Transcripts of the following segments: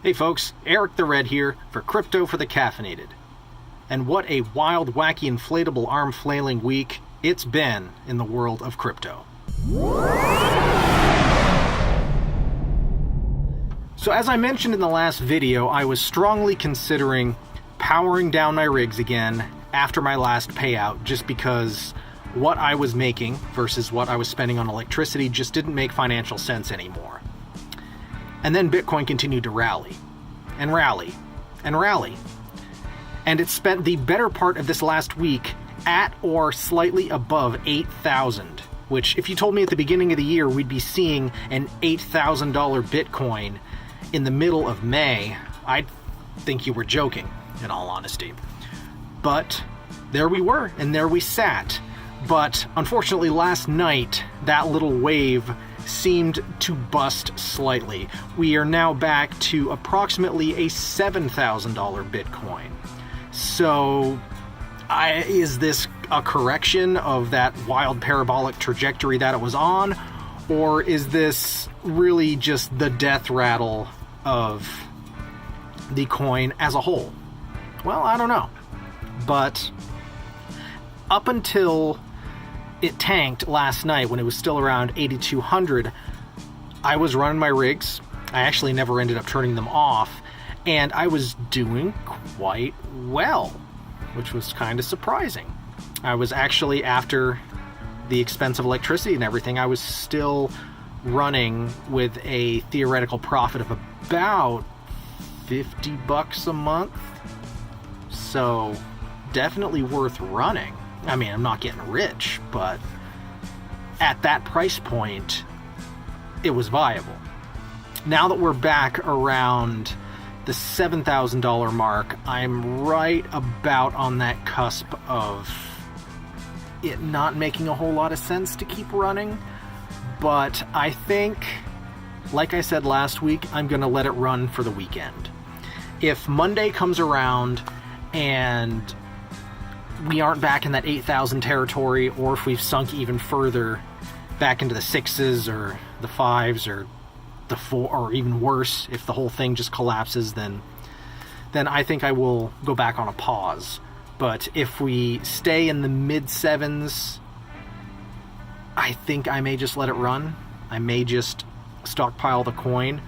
Hey folks, Eric the Red here for Crypto for the Caffeinated. And what a wild, wacky, inflatable arm flailing week it's been in the world of crypto. So as I mentioned in the last video, I was strongly considering powering down my rigs again after my last payout just because what I was making versus what I was spending on electricity just didn't make financial sense anymore. And then Bitcoin continued to rally, and rally, and rally. And it spent the better part of this last week at or slightly above 8,000, which if you told me at the beginning of the year we'd be seeing an $8,000 Bitcoin in the middle of May, I'd think you were joking, in all honesty. But there we were, and there we sat. But unfortunately last night, that little wave seemed to bust slightly. We are now back to approximately a $7,000 Bitcoin. So, is this a correction of that wild parabolic trajectory that it was on? Or is this really just the death rattle of the coin as a whole? Well, I don't know. But up until it tanked last night when it was still around 8,200, I was running my rigs. I actually never ended up turning them off, and I was doing quite well, which was kind of surprising. I was actually, after the expense of electricity and everything, I was still running with a theoretical profit of about $50 a month. So definitely worth running. I mean, I'm not getting rich, but at that price point, it was viable. Now that we're back around the $7,000 mark, I'm right about on that cusp of it not making a whole lot of sense to keep running. But I think, like I said last week, I'm going to let it run for the weekend. If Monday comes around and we aren't back in that 8,000 territory, or if we've sunk even further back into the 6s or the 5s or the 4, or even worse, if the whole thing just collapses, then I think I will go back on a pause. But if we stay in the mid-7s, I think I may just let it run. I may just stockpile the coin.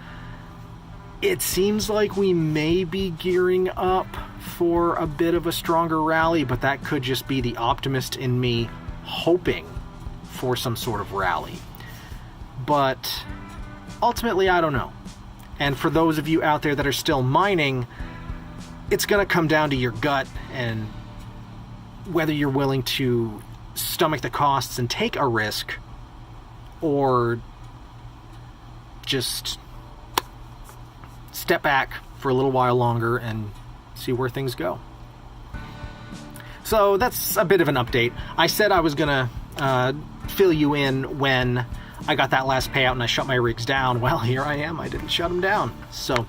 It seems like we may be gearing up for a bit of a stronger rally, but that could just be the optimist in me hoping for some sort of rally. But ultimately, I don't know. And for those of you out there that are still mining, it's going to come down to your gut and whether you're willing to stomach the costs and take a risk, or just step back for a little while longer and see where things go. So that's a bit of an update. I said I was gonna fill you in when I got that last payout and I shut my rigs down. Well, here I am. I didn't shut them down. So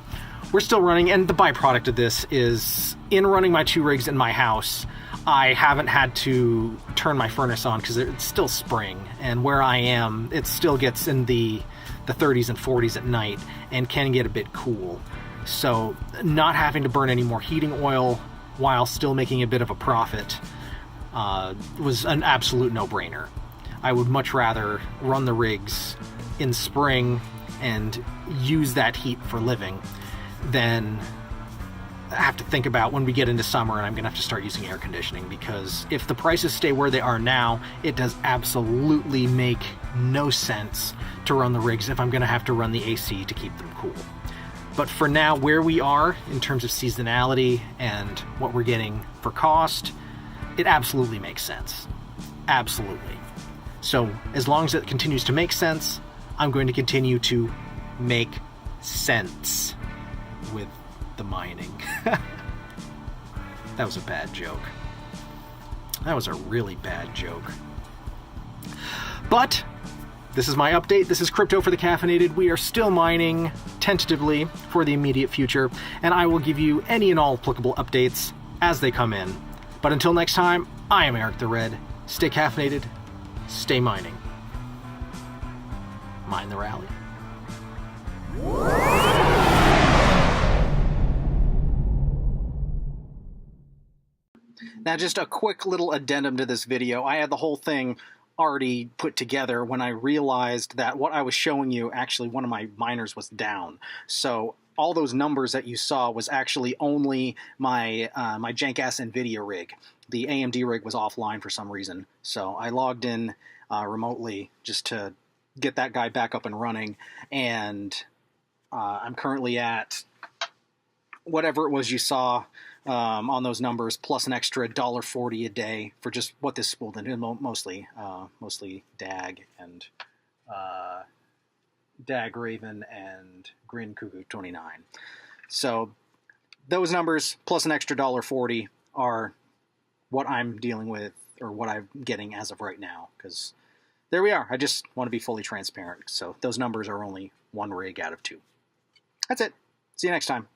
we're still running, and the byproduct of this is, in running my 2 rigs in my house, I haven't had to turn my furnace on because it's still spring, and where I am, it still gets in the 30s and 40s at night and can get a bit cool. So not having to burn any more heating oil while still making a bit of a profit was an absolute no-brainer. I would much rather run the rigs in spring and use that heat for living than have to think about when we get into summer and I'm going to have to start using air conditioning, because if the prices stay where they are now, it does absolutely make no sense to run the rigs if I'm going to have to run the AC to keep them cool. But for now, where we are in terms of seasonality and what we're getting for cost, it absolutely makes sense. Absolutely. So as long as it continues to make sense, I'm going to continue to make sense with the mining. That was a bad joke. That was a really bad joke. But this is my update. This is Crypto for the Caffeinated. We are still mining, tentatively, for the immediate future, and I will give you any and all applicable updates as they come in. But until next time, I am Eric the Red. Stay caffeinated, stay mining. Mine the rally. Now, just a quick little addendum to this video. I had the whole thing already put together when I realized that what I was showing you, actually one of my miners was down. So all those numbers that you saw was actually only my my jank-ass NVIDIA rig. The AMD rig was offline for some reason. So I logged in remotely just to get that guy back up and running. And I'm currently at whatever it was you saw on those numbers, plus an extra $1.40 a day for just what this spooled into, mostly DAG and DAG Raven and Grin Cuckoo 29. So those numbers plus an extra $1.40 are what I'm dealing with, or what I'm getting as of right now, because there we are. I just want to be fully transparent. So those numbers are only one rig out of two. That's it. See you next time.